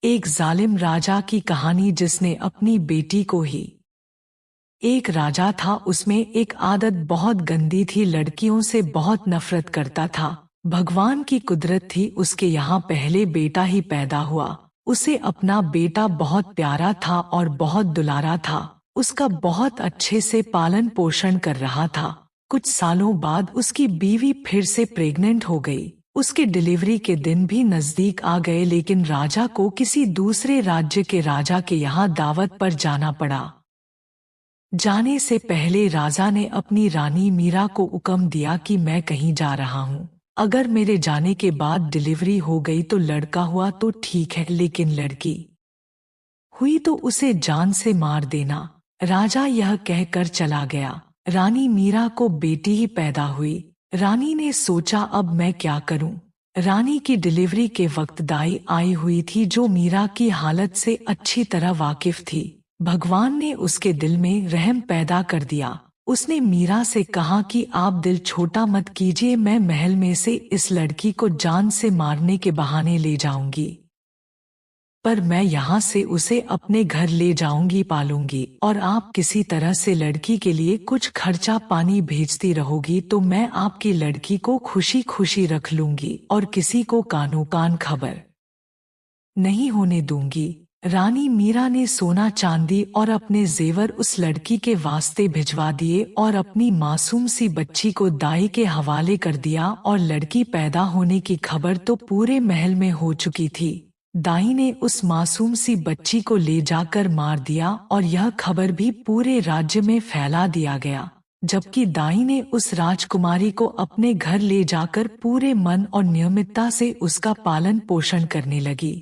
एक जालिम राजा की कहानी जिसने अपनी बेटी को ही। एक राजा था, उसमें एक आदत बहुत गंदी थी, लड़कियों से बहुत नफरत करता था। भगवान की कुदरत थी, उसके यहाँ पहले बेटा ही पैदा हुआ। उसे अपना बेटा बहुत प्यारा था और बहुत दुलारा था। उसका बहुत अच्छे से पालन पोषण कर रहा था। कुछ सालों बाद उसकी बीवी फिर से प्रेग्नेंट हो गई। उसके डिलीवरी के दिन भी नजदीक आ गए, लेकिन राजा को किसी दूसरे राज्य के राजा के यहाँ दावत पर जाना पड़ा। जाने से पहले राजा ने अपनी रानी मीरा को हुक्म दिया कि मैं कहीं जा रहा हूँ। अगर मेरे जाने के बाद डिलीवरी हो गई तो लड़का हुआ तो ठीक है, लेकिन लड़की हुई तो उसे जान से मार देना। राजा यह कहकर चला गया। रानी मीरा को बेटी ही पैदा हुई। रानी ने सोचा, अब मैं क्या करूं? रानी की डिलीवरी के वक्त दाई आई हुई थी, जो मीरा की हालत से अच्छी तरह वाकिफ थी। भगवान ने उसके दिल में रहम पैदा कर दिया। उसने मीरा से कहा कि आप दिल छोटा मत कीजिए, मैं महल में से इस लड़की को जान से मारने के बहाने ले जाऊंगी, पर मैं यहाँ से उसे अपने घर ले जाऊंगी, पालूंगी, और आप किसी तरह से लड़की के लिए कुछ खर्चा पानी भेजती रहोगी तो मैं आपकी लड़की को खुशी खुशी रख लूंगी और किसी को कानो कान खबर नहीं होने दूंगी। रानी मीरा ने सोना चांदी और अपने जेवर उस लड़की के वास्ते भिजवा दिए और अपनी मासूम सी बच्ची को दाई के हवाले कर दिया, और लड़की पैदा होने की खबर तो पूरे महल में हो चुकी थी। दाई ने उस मासूम सी बच्ची को ले जाकर मार दिया और यह खबर भी पूरे राज्य में फैला दिया गया। जबकि दाई ने उस राजकुमारी को अपने घर ले जाकर पूरे मन और नियमितता से उसका पालन पोषण करने लगी।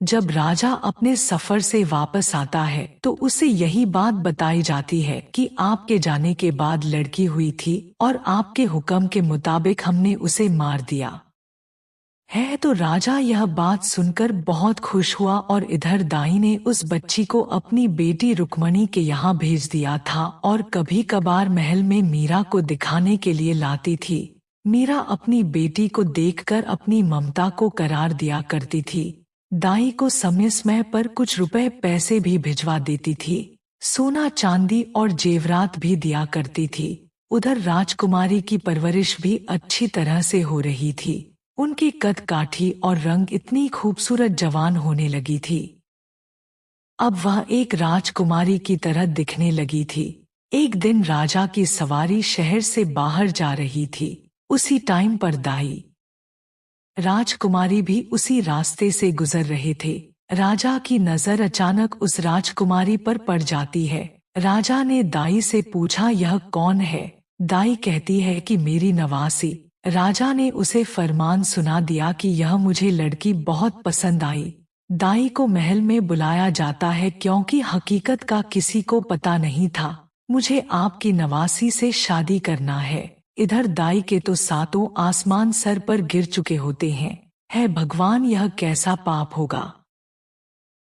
जब राजा अपने सफर से वापस आता है तो उसे यही बात बताई जाती है कि आपके जाने के बाद लड़की हुई थी और आपके हुक्म के मुताबिक हमने उसे मार दिया है। तो राजा यह बात सुनकर बहुत खुश हुआ और इधर दाई ने उस बच्ची को अपनी बेटी रुक्मणी के यहाँ भेज दिया था और कभी कभार महल में मीरा को दिखाने के लिए लाती थी। मीरा अपनी बेटी को देखकर अपनी ममता को करार दिया करती थी। दाई को समय समय पर कुछ रुपए पैसे भी भिजवा देती थी। सोना चांदी और जेवरात भी दिया करती थी। उधर राजकुमारी की परवरिश भी अच्छी तरह से हो रही थी। उनकी कद काठी और रंग इतनी खूबसूरत जवान होने लगी थी। अब वह एक राजकुमारी की तरह दिखने लगी थी। एक दिन राजा की सवारी शहर से बाहर जा रही थी। उसी टाइम पर दाई राजकुमारी भी उसी रास्ते से गुजर रहे थे। राजा की नजर अचानक उस राजकुमारी पर पड़ जाती है। राजा ने दाई से पूछा, यह कौन है? दाई कहती है कि मेरी नवासी। राजा ने उसे फरमान सुना दिया कि यह मुझे लड़की बहुत पसंद आई। दाई को महल में बुलाया जाता है क्योंकि हकीकत का किसी को पता नहीं था। मुझे आपकी नवासी से शादी करना है। इधर दाई के तो सातों आसमान सर पर गिर चुके होते हैं। है भगवान, यह कैसा पाप होगा?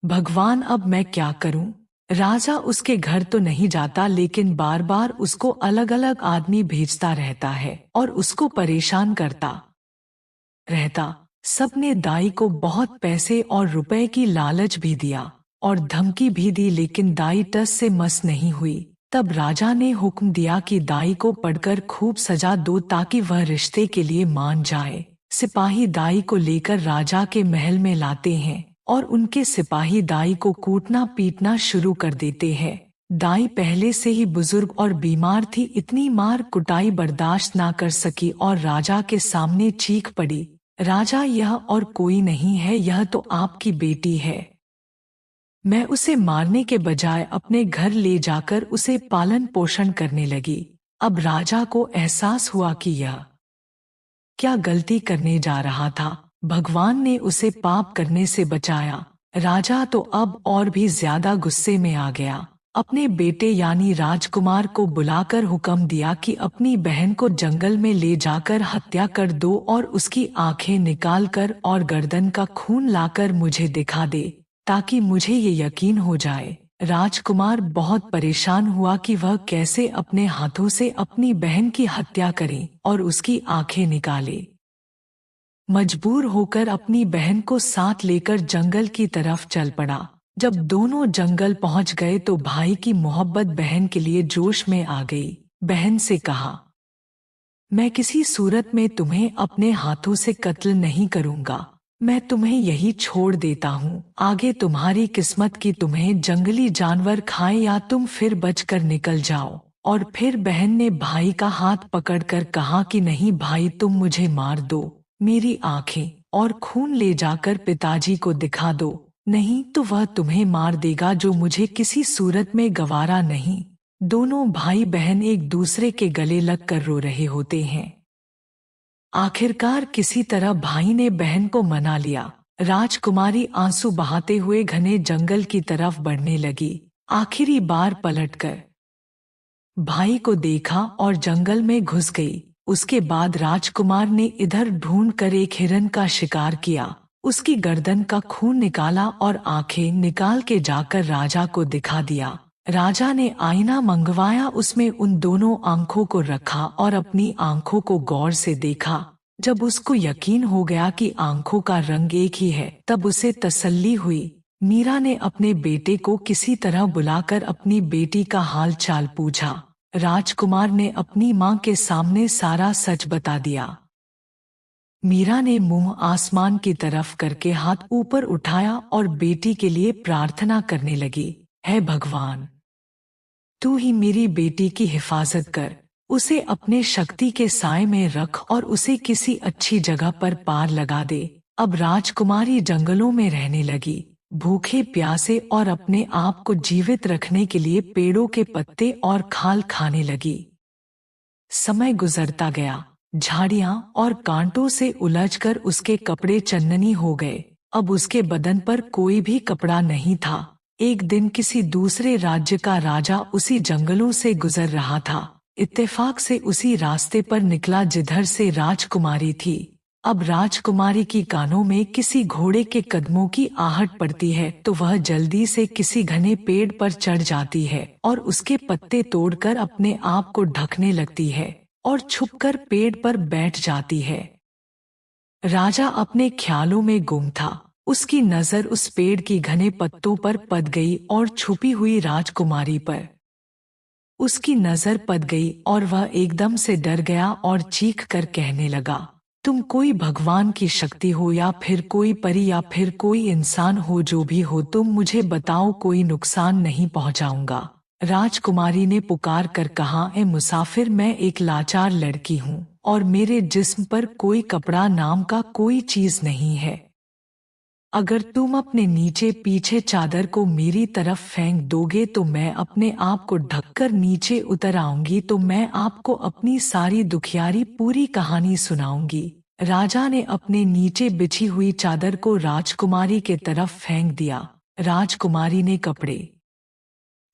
भगवान, अब मैं क्या करूं? राजा उसके घर तो नहीं जाता, लेकिन बार बार उसको अलग अलग आदमी भेजता रहता है और उसको परेशान करता रहता। सबने दाई को बहुत पैसे और रुपए की लालच भी दिया और धमकी भी दी, लेकिन दाई टस से मस नहीं हुई। तब राजा ने हुक्म दिया कि दाई को पढ़कर खूब सजा दो ताकि वह रिश्ते के लिए मान जाए। सिपाही दाई को लेकर राजा के महल में लाते हैं और उनके सिपाही दाई को कूटना पीटना शुरू कर देते हैं। दाई पहले से ही बुजुर्ग और बीमार थी, इतनी मार कुटाई बर्दाश्त ना कर सकी और राजा के सामने चीख पड़ी, राजा, यह और कोई नहीं है, यह तो आपकी बेटी है। मैं उसे मारने के बजाय अपने घर ले जाकर उसे पालन पोषण करने लगी। अब राजा को एहसास हुआ कि यह क्या गलती करने जा रहा था। भगवान ने उसे पाप करने से बचाया। राजा तो अब और भी ज्यादा गुस्से में आ गया। अपने बेटे यानी राजकुमार को बुलाकर हुक्म दिया कि अपनी बहन को जंगल में ले जाकर हत्या कर दो और उसकी आंखें निकालकर और गर्दन का खून लाकर मुझे दिखा दे, ताकि मुझे ये यकीन हो जाए। राजकुमार बहुत परेशान हुआ कि वह कैसे अपने हाथों से अपनी बहन की हत्या करे और उसकी आंखें निकाले। मजबूर होकर अपनी बहन को साथ लेकर जंगल की तरफ चल पड़ा। जब दोनों जंगल पहुंच गए तो भाई की मोहब्बत बहन के लिए जोश में आ गई। बहन से कहा, मैं किसी सूरत में तुम्हें अपने हाथों से कत्ल नहीं करूंगा। मैं तुम्हें यही छोड़ देता हूँ। आगे तुम्हारी किस्मत की तुम्हें जंगली जानवर खाएं या तुम फिर बचकर निकल जाओ। और फिर बहन ने भाई का हाथ पकड़कर कहा कि नहीं भाई, तुम मुझे मार दो, मेरी आंखें और खून ले जाकर पिताजी को दिखा दो, नहीं तो वह तुम्हें मार देगा, जो मुझे किसी सूरत में गवारा नहीं। दोनों भाई बहन एक दूसरे के गले लगकर रो रहे होते हैं। आखिरकार किसी तरह भाई ने बहन को मना लिया। राजकुमारी आंसू बहाते हुए घने जंगल की तरफ बढ़ने लगी। आखिरी बार पलटकर भाई को देखा और जंगल में घुस गई। उसके बाद राजकुमार ने इधर ढूंढ कर एक हिरन का शिकार किया, उसकी गर्दन का खून निकाला और आंखें निकाल के जाकर राजा को दिखा दिया। राजा ने आईना मंगवाया, उसमें उन दोनों आंखों को रखा और अपनी आंखों को गौर से देखा। जब उसको यकीन हो गया कि आंखों का रंग एक ही है, तब उसे तसल्ली हुई। मीरा ने अपने बेटे को किसी तरह बुलाकर अपनी बेटी का हाल चाल पूछा। राजकुमार ने अपनी मां के सामने सारा सच बता दिया। मीरा ने मुंह आसमान की तरफ करके हाथ ऊपर उठाया और बेटी के लिए प्रार्थना करने लगी, हे भगवान, तू ही मेरी बेटी की हिफाजत कर, उसे अपने शक्ति के साए में रख और उसे किसी अच्छी जगह पर पार लगा दे। अब राजकुमारी जंगलों में रहने लगी, भूखे प्यासे और अपने आप को जीवित रखने के लिए पेड़ों के पत्ते और खाल खाने लगी। समय गुजरता गया, झाड़ियां और कांटों से उलझकर उसके कपड़े चन्ननी हो गए। अब उसके बदन पर कोई भी कपड़ा नहीं था। एक दिन किसी दूसरे राज्य का राजा उसी जंगलों से गुजर रहा था। इत्तेफाक से उसी रास्ते पर निकला जिधर से राजकुमारी थी। अब राजकुमारी की कानों में किसी घोड़े के कदमों की आहट पड़ती है तो वह जल्दी से किसी घने पेड़ पर चढ़ जाती है और उसके पत्ते तोड़कर अपने आप को ढकने लगती है और छुपकर पेड़ पर बैठ जाती है। राजा अपने ख्यालों में गुम था। उसकी नजर उस पेड़ की घने पत्तों पर पड़ गई और छुपी हुई राजकुमारी पर उसकी नजर पड़ गई और वह एकदम से डर गया और चीख कर कहने लगा, तुम कोई भगवान की शक्ति हो या फिर कोई परी या फिर कोई इंसान हो, जो भी हो तुम मुझे बताओ, कोई नुकसान नहीं पहुंचाऊंगा। राजकुमारी ने पुकार कर कहा, ए मुसाफिर, मैं एक लाचार लड़की हूँ और मेरे जिस्म पर कोई कपड़ा नाम का कोई चीज नहीं है। अगर तुम अपने नीचे पीछे चादर को मेरी तरफ फेंक दोगे तो मैं अपने आप को ढककर नीचे उतर आऊंगी, तो मैं आपको अपनी सारी दुखियारी पूरी कहानी सुनाऊंगी। राजा ने अपने नीचे बिछी हुई चादर को राजकुमारी के तरफ फेंक दिया। राजकुमारी ने कपड़े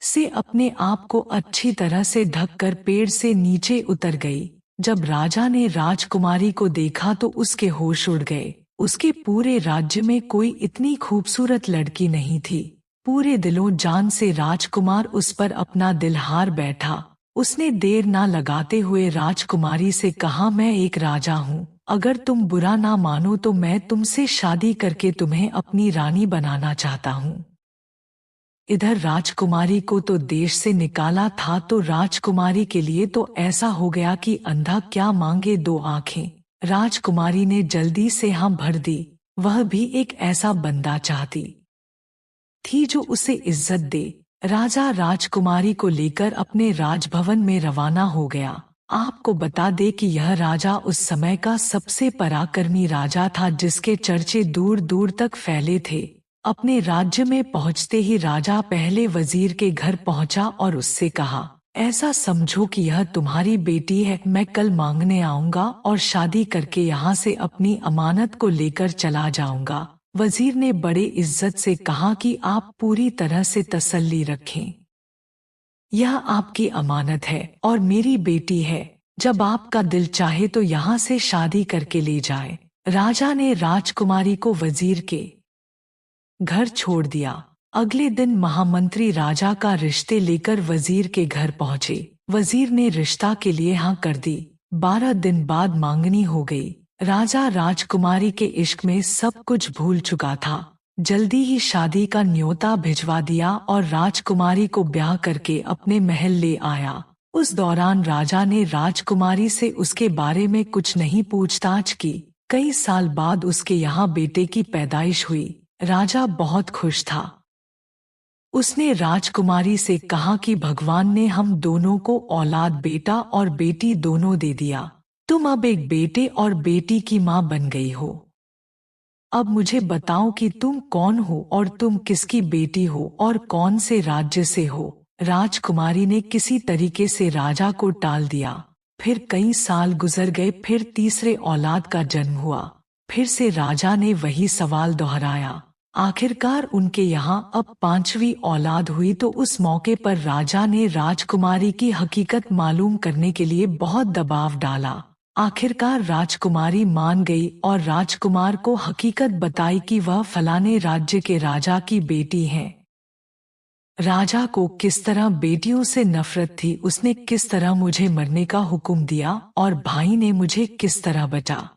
से अपने आप को अच्छी तरह से ढककर पेड़ से नीचे उतर गई। जब राजा ने राजकुमारी को देखा तो उसके होश उड़ गए। उसके पूरे राज्य में कोई इतनी खूबसूरत लड़की नहीं थी। पूरे दिलों जान से राजकुमार उस पर अपना दिल हार बैठा। उसने देर ना लगाते हुए राजकुमारी से कहा, मैं एक राजा हूँ, अगर तुम बुरा ना मानो तो मैं तुमसे शादी करके तुम्हें अपनी रानी बनाना चाहता हूँ। इधर राजकुमारी को तो देश से निकाला था, तो राजकुमारी के लिए तो ऐसा हो गया कि अंधा क्या मांगे दो आंखें। राजकुमारी ने जल्दी से हाँ भर दी। वह भी एक ऐसा बंदा चाहती थी जो उसे इज्जत दे। राजा राजकुमारी को लेकर अपने राजभवन में रवाना हो गया। आपको बता दे कि यह राजा उस समय का सबसे पराक्रमी राजा था, जिसके चर्चे दूर दूर तक फैले थे। अपने राज्य में पहुंचते ही राजा पहले वजीर के घर पहुंचा और उससे कहा, ऐसा समझो कि यह तुम्हारी बेटी है, मैं कल मांगने आऊंगा और शादी करके यहाँ से अपनी अमानत को लेकर चला जाऊंगा। वजीर ने बड़े इज्जत से कहा कि आप पूरी तरह से तसल्ली रखें, यह आपकी अमानत है और मेरी बेटी है, जब आपका दिल चाहे तो यहाँ से शादी करके ले जाए। राजा ने राजकुमारी को वजीर के घर छोड़ दिया। अगले दिन महामंत्री राजा का रिश्ते लेकर वजीर के घर पहुंचे। वजीर ने रिश्ता के लिए हाँ कर दी। 12 दिन बाद मांगनी हो गई। राजा राजकुमारी के इश्क में सब कुछ भूल चुका था। जल्दी ही शादी का न्योता भिजवा दिया और राजकुमारी को ब्याह करके अपने महल ले आया। उस दौरान राजा ने राजकुमारी से उसके बारे में कुछ नहीं पूछताछ की। कई साल बाद उसके यहाँ बेटे की पैदाइश हुई। राजा बहुत खुश था। उसने राजकुमारी से कहा कि भगवान ने हम दोनों को औलाद बेटा और बेटी दोनों दे दिया। तुम अब एक बेटे और बेटी की माँ बन गई हो। अब मुझे बताओ कि तुम कौन हो और तुम किसकी बेटी हो और कौन से राज्य से हो। राजकुमारी ने किसी तरीके से राजा को टाल दिया। फिर कई साल गुजर गए। फिर तीसरे औलाद का जन्म हुआ। फिर से राजा ने वही सवाल दोहराया। आखिरकार उनके यहाँ अब पांचवी औलाद हुई तो उस मौके पर राजा ने राजकुमारी की हकीकत मालूम करने के लिए बहुत दबाव डाला। आखिरकार राजकुमारी मान गई और राजकुमार को हकीकत बताई कि वह फलाने राज्य के राजा की बेटी है। राजा को किस तरह बेटियों से नफरत थी, उसने किस तरह मुझे मरने का हुक्म दिया और भाई ने मुझे किस तरह बचा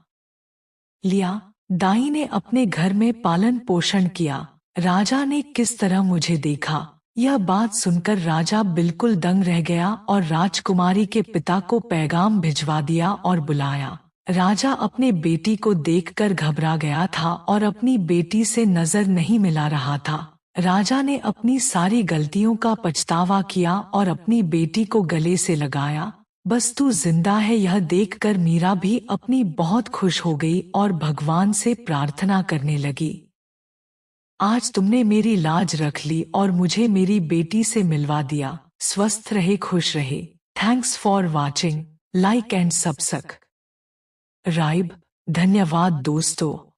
लिया। दाई ने अपने घर में पालन पोषण किया। राजा ने किस तरह मुझे देखा। यह बात सुनकर राजा बिल्कुल दंग रह गया और राजकुमारी के पिता को पैगाम भिजवा दिया और बुलाया। राजा अपने बेटी को देखकर घबरा गया था और अपनी बेटी से नजर नहीं मिला रहा था। राजा ने अपनी सारी गलतियों का पछतावा किया और अपनी बेटी को गले से लगाया। बस तू जिंदा है यह देखकर मीरा भी अपनी बहुत खुश हो गई और भगवान से प्रार्थना करने लगी। आज तुमने मेरी लाज रख ली और मुझे मेरी बेटी से मिलवा दिया। स्वस्थ रहे, खुश रहे। Thanks for watching. Like and subscribe. धन्यवाद दोस्तों।